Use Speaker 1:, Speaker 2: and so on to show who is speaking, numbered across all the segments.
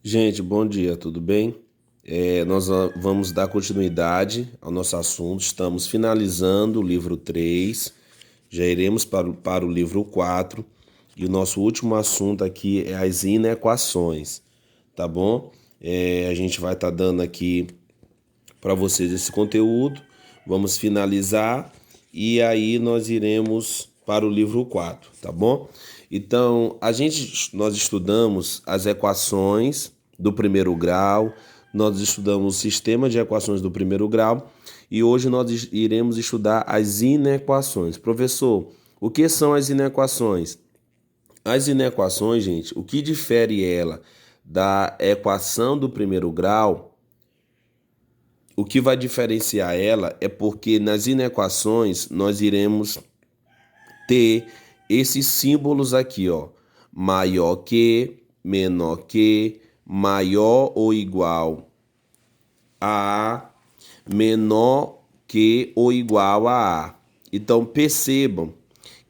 Speaker 1: Gente, bom dia, tudo bem? Nós vamos dar continuidade ao nosso assunto. Estamos finalizando o livro 3, já iremos para o livro 4 e o nosso último assunto aqui é as inequações, tá bom? A gente vai estar dando aqui para vocês esse conteúdo, vamos finalizar e aí nós iremos para o livro 4, tá bom? Então, nós estudamos as equações do primeiro grau, nós estudamos o sistema de equações do primeiro grau e hoje nós iremos estudar as inequações. Professor, o que são as inequações? As inequações, gente, o que difere ela da equação do primeiro grau? O que vai diferenciar ela é porque nas inequações nós iremos ter esses símbolos aqui, ó, maior que, menor que, maior ou igual a, menor que ou igual a A. Então percebam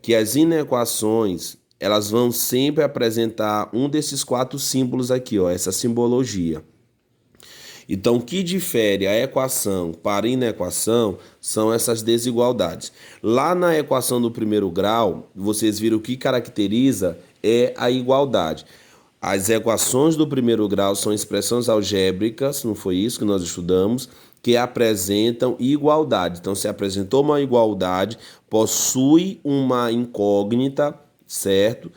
Speaker 1: que as inequações elas vão sempre apresentar um desses quatro símbolos aqui, ó, essa simbologia. Então, o que difere a equação para a inequação são essas desigualdades. Lá na equação do primeiro grau, vocês viram que caracteriza é a igualdade. As equações do primeiro grau são expressões algébricas, não foi isso que nós estudamos, que apresentam igualdade. Então, se apresentou uma igualdade, possui uma incógnita, certo?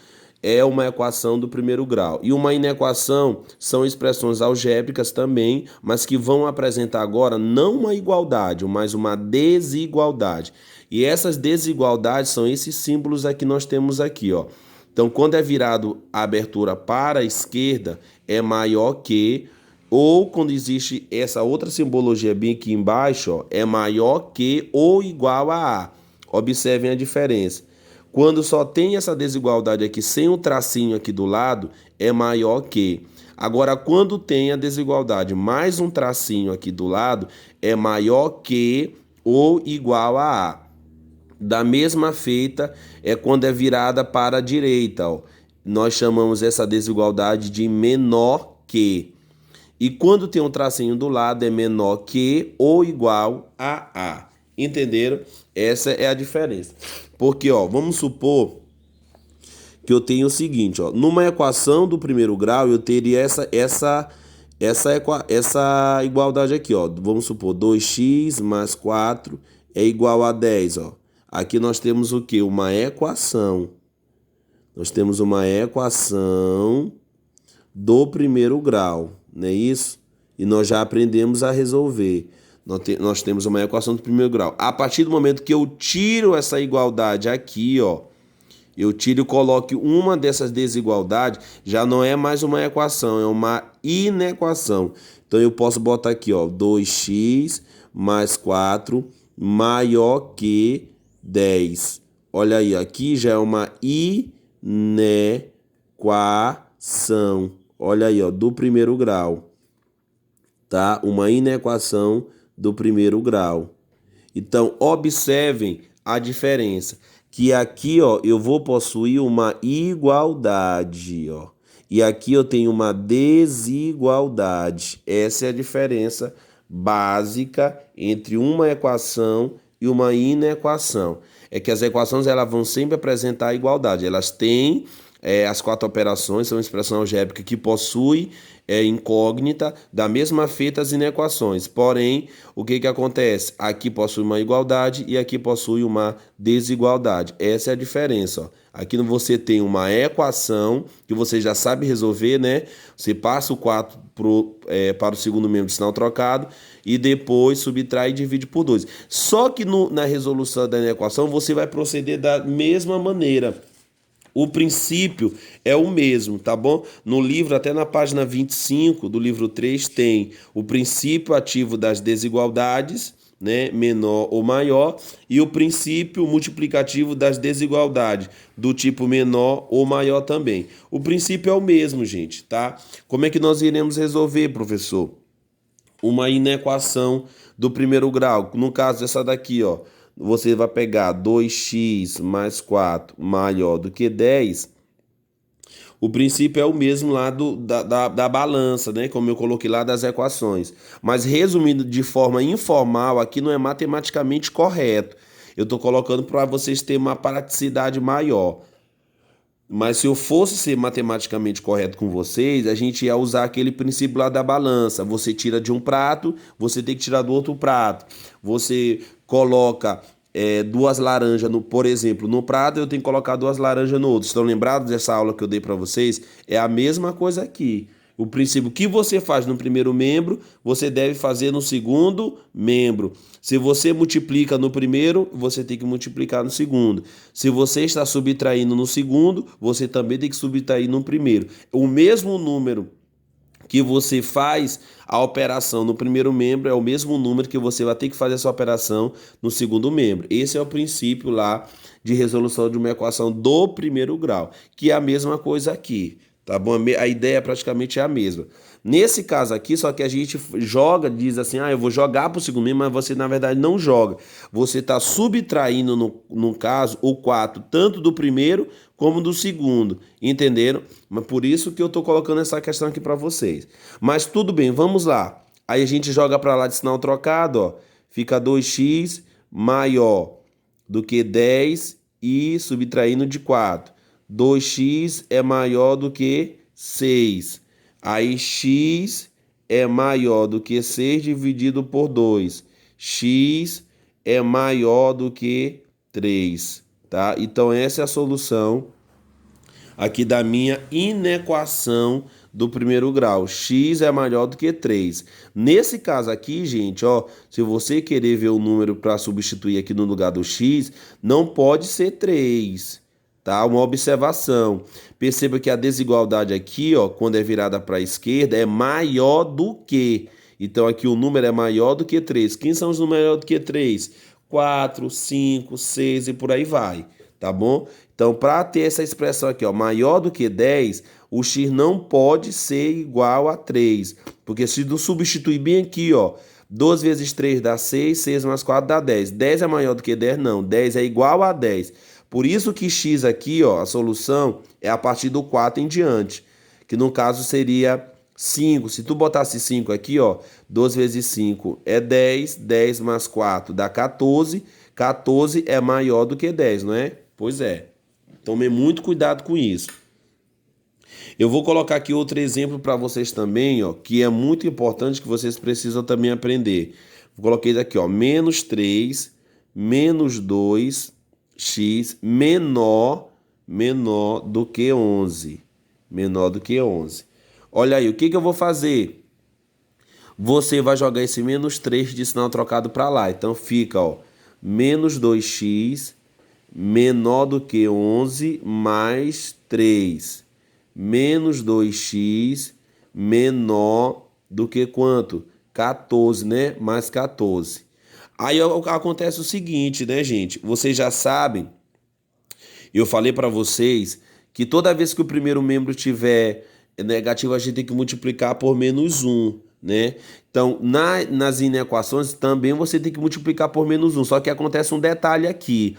Speaker 1: É uma equação do primeiro grau. E uma inequação são expressões algébricas também, mas que vão apresentar agora não uma igualdade, mas uma desigualdade. E essas desigualdades são esses símbolos aqui que nós temos aqui, ó. Então, quando é virado a abertura para a esquerda, é maior que, ou quando existe essa outra simbologia bem aqui embaixo, ó, é maior que ou igual a A. Observem a diferença. Quando só tem essa desigualdade aqui sem um tracinho aqui do lado, é maior que. Agora, quando tem a desigualdade mais um tracinho aqui do lado, é maior que ou igual a A. Da mesma feita é quando é virada para a direita, ó. Nós chamamos essa desigualdade de menor que. E quando tem um tracinho do lado é menor que ou igual a A. Entenderam? Essa é a diferença. Porque, ó, vamos supor que eu tenho o seguinte, ó, numa equação do primeiro grau eu teria essa igualdade aqui, ó. Vamos supor 2x mais 4 é igual a 10, ó. Aqui nós temos o quê? Uma equação. Nós temos uma equação do primeiro grau, não é isso? E nós já aprendemos a resolver. Nós temos uma equação do primeiro grau. A partir do momento que eu tiro essa igualdade aqui, ó, eu tiro e coloco uma dessas desigualdades, já não é mais uma equação, é uma inequação. Então eu posso botar aqui, ó, 2x mais 4 maior que 10. Olha aí, aqui já é uma inequação. Olha aí, ó, do primeiro grau, tá? Uma inequação do primeiro grau. Então, observem a diferença, que aqui, ó, eu vou possuir uma igualdade, ó. E aqui eu tenho uma desigualdade. Essa é a diferença básica entre uma equação e uma inequação. É que as equações elas vão sempre apresentar a igualdade. Elas têm as quatro operações, são uma expressão algébrica que possui incógnita, da mesma feita as inequações. Porém, o que acontece? Aqui possui uma igualdade e aqui possui uma desigualdade. Essa é a diferença, ó. Aqui você tem uma equação que você já sabe resolver, né? Você passa o 4 para o segundo membro de sinal trocado e depois subtrai e divide por 2. Só que na resolução da equação você vai proceder da mesma maneira. O princípio é o mesmo, tá bom? No livro, até na página 25 do livro 3, tem o princípio ativo das desigualdades, né, menor ou maior, e o princípio multiplicativo das desigualdades, do tipo menor ou maior também. O princípio é o mesmo, gente, tá? Como é que nós iremos resolver, professor? Uma inequação do primeiro grau, no caso essa daqui, ó. Você vai pegar 2x mais 4 maior do que 10. o princípio é o mesmo lá da balança, né? Como eu coloquei lá das equações. Mas resumindo de forma informal, aqui não é matematicamente correto. Eu estou colocando para vocês terem uma praticidade maior. Mas se eu fosse ser matematicamente correto com vocês, a gente ia usar aquele princípio lá da balança. Você tira de um prato, você tem que tirar do outro prato. Você coloca duas laranjas, por exemplo, no prato, eu tenho que colocar duas laranjas no outro. Estão lembrados dessa aula que eu dei para vocês? É a mesma coisa aqui. O princípio que você faz no primeiro membro, você deve fazer no segundo membro. Se você multiplica no primeiro, você tem que multiplicar no segundo. Se você está subtraindo no segundo, você também tem que subtrair no primeiro. O mesmo número que você faz a operação no primeiro membro é o mesmo número que você vai ter que fazer essa operação no segundo membro. Esse é o princípio lá de resolução de uma equação do primeiro grau, que é a mesma coisa aqui. Tá bom? A ideia praticamente é a mesma. Nesse caso aqui, só que a gente joga, diz assim, eu vou jogar para o segundo membro, mas você na verdade não joga. Você está subtraindo, no caso, o 4, tanto do primeiro como do segundo. Entenderam? Mas por isso que eu estou colocando essa questão aqui para vocês. Mas tudo bem, vamos lá. Aí a gente joga para lá de sinal trocado, ó. Fica 2x maior do que 10 e subtraindo de 4. 2x é maior do que 6. Aí x é maior do que 6 dividido por 2. X é maior do que 3, tá? Então essa é a solução aqui da minha inequação do primeiro grau. X é maior do que 3. Nesse caso aqui, gente, ó, se você querer ver o número para substituir aqui no lugar do x, não pode ser 3. Tá? Uma observação. Perceba que a desigualdade aqui, ó, quando é virada para a esquerda, é maior do que. Então aqui o número é maior do que 3. Quem são os números maiores do que 3? 4, 5, 6 e por aí vai. Tá bom? Então, para ter essa expressão aqui, ó, maior do que 10, o x não pode ser igual a 3. Porque se tu substituir bem aqui, ó, 2 vezes 3 dá 6, 6 mais 4 dá 10. 10 é maior do que 10? Não. 10 é igual a 10. Por isso que x aqui, ó, a solução é a partir do 4 em diante, que no caso seria 5. Se tu botasse 5 aqui, ó, 2 vezes 5 é 10, 10 mais 4 dá 14, 14 é maior do que 10, não é? Pois é. Tome muito cuidado com isso. Eu vou colocar aqui outro exemplo para vocês também, ó, que é muito importante, que vocês precisam também aprender. Vou colocar aqui, ó, menos 3, menos 2, x menor do que 11. Menor do que 11. Olha aí, o que eu vou fazer? Você vai jogar esse menos 3 de sinal trocado para lá. Então fica, ó, menos 2x menor do que 11 mais 3. Menos 2x menor do que quanto? 14, né? Mais 14. Aí acontece o seguinte, né, gente? Vocês já sabem, eu falei para vocês que toda vez que o primeiro membro tiver negativo, a gente tem que multiplicar por menos 1, né? Então, nas inequações também você tem que multiplicar por menos 1. Só que acontece um detalhe aqui.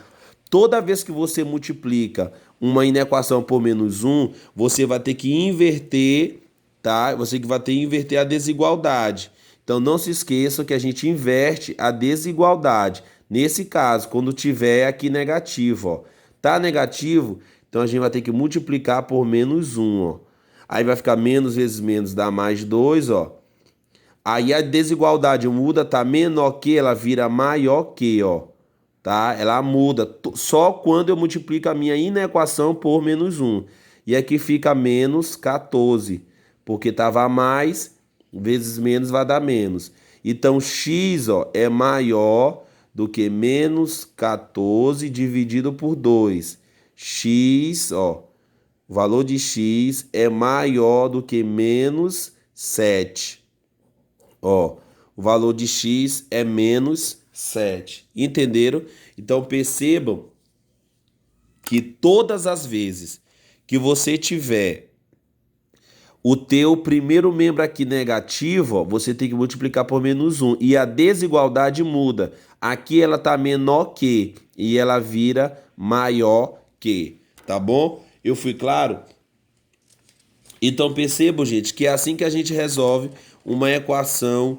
Speaker 1: Toda vez que você multiplica uma inequação por menos 1, você vai ter que inverter, tá? Você que vai ter que inverter a desigualdade. Então, não se esqueçam que a gente inverte a desigualdade. Nesse caso, quando tiver aqui negativo, ó. Tá negativo, então a gente vai ter que multiplicar por menos 1, ó. Aí vai ficar menos vezes menos dá mais 2, ó. Aí a desigualdade muda, tá menor que, ela vira maior que, ó. Tá? Ela muda só quando eu multiplico a minha inequação por menos 1. E aqui fica menos 14, porque estava mais vezes menos vai dar menos. Então, x, ó, é maior do que menos 14 dividido por 2. X, ó, o valor de x é maior do que menos 7. Ó, o valor de x é menos 7. Entenderam? Então, percebam que todas as vezes que você tiver o teu primeiro membro aqui negativo, ó, você tem que multiplicar por menos 1. E a desigualdade muda. Aqui ela está menor que e ela vira maior que. Tá bom? Eu fui claro? Então percebam, gente, que é assim que a gente resolve uma equação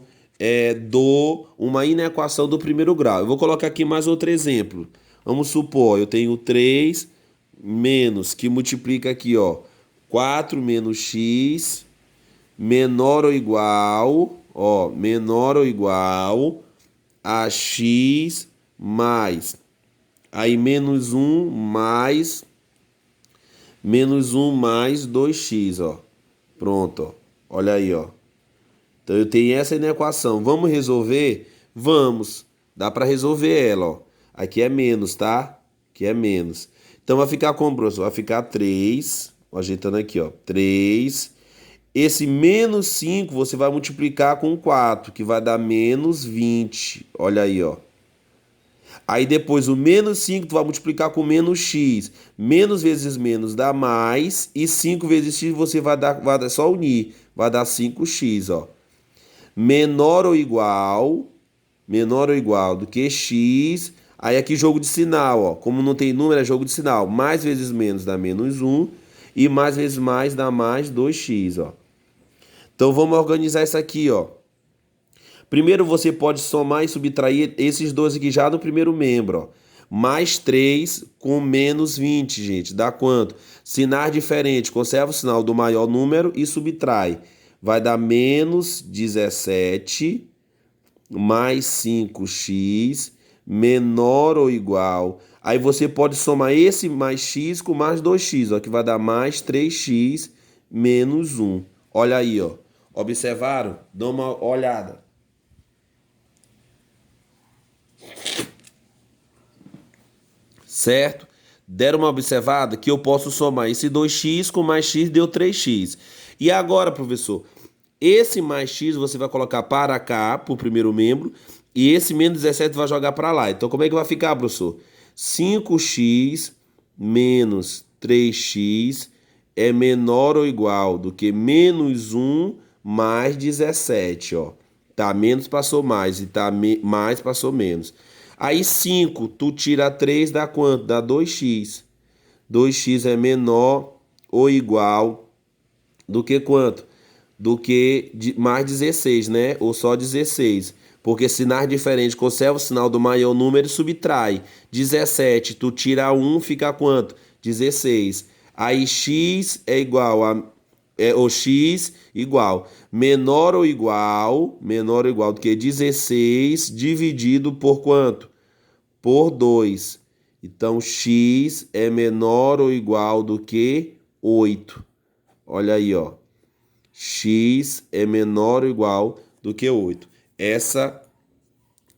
Speaker 1: uma inequação do primeiro grau. Eu vou colocar aqui mais outro exemplo. Vamos supor, eu tenho 3 menos, que multiplica aqui, ó, 4 menos x menor ou igual, ó, menor ou igual a x mais, aí menos um mais 2x, ó. Pronto, ó. Olha aí, ó. Então eu tenho essa inequação. Vamos resolver? Vamos. Dá para resolver ela, ó. Aqui é menos, tá? Aqui é menos. Então vai ficar como, professor? Vai ficar 3, ajeitando aqui, ó. 3. Esse menos 5 você vai multiplicar com 4, que vai dar menos 20. Olha aí, ó. Aí depois o menos 5 tu vai multiplicar com menos x. Menos vezes menos dá mais. E 5 vezes x você vai dar só unir. Vai dar 5x, ó. Menor ou igual do que x. Aí aqui jogo de sinal, ó. Como não tem número, é jogo de sinal. Mais vezes menos dá menos 1. E mais vezes mais dá mais 2x, ó. Então vamos organizar isso aqui, ó. Primeiro você pode somar e subtrair esses dois aqui já no primeiro membro, ó. Mais 3 com menos 20, gente. Dá quanto? Sinais diferentes. Conserva o sinal do maior número e subtrai. Vai dar menos 17 mais 5x menor ou igual. Aí você pode somar esse mais x com mais 2x, ó, que vai dar mais 3x menos 1. Olha aí, ó. Observaram? Dá uma olhada. Certo? Deram uma observada que eu posso somar esse 2x com mais x deu 3x. E agora, professor, esse mais x você vai colocar para cá, para o primeiro membro, e esse menos 17 vai jogar para lá. Então, como é que vai ficar, professor? 5x menos 3x é menor ou igual do que menos 1 mais 17, ó. Tá, menos passou mais e tá mais passou menos. Aí 5, tu tira 3, dá quanto? Dá 2x. 2x é menor ou igual do que quanto? Do que mais 16, né? Ou só 16. Porque sinais diferentes, conserva o sinal do maior número e subtrai. 17, tu tira 1, fica quanto? 16. Aí x é igual a ou x igual menor ou igual do que 16 dividido por quanto? Por 2. Então x é menor ou igual do que 8. Olha aí, ó. X é menor ou igual do que 8. Essa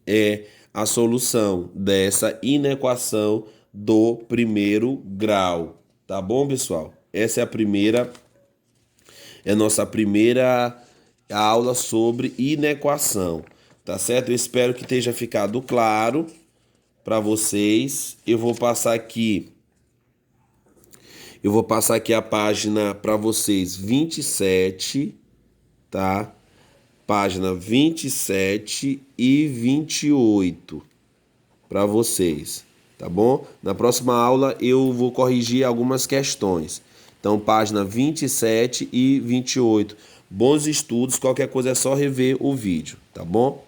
Speaker 1: é a solução dessa inequação do primeiro grau. Tá bom, pessoal? Essa é a nossa primeira aula sobre inequação. Tá certo? Eu espero que tenha ficado claro para vocês. Eu vou passar aqui a página para vocês 27, tá? Página 27 e 28 para vocês, tá bom? Na próxima aula eu vou corrigir algumas questões. Então, página 27 e 28. Bons estudos, qualquer coisa é só rever o vídeo, tá bom?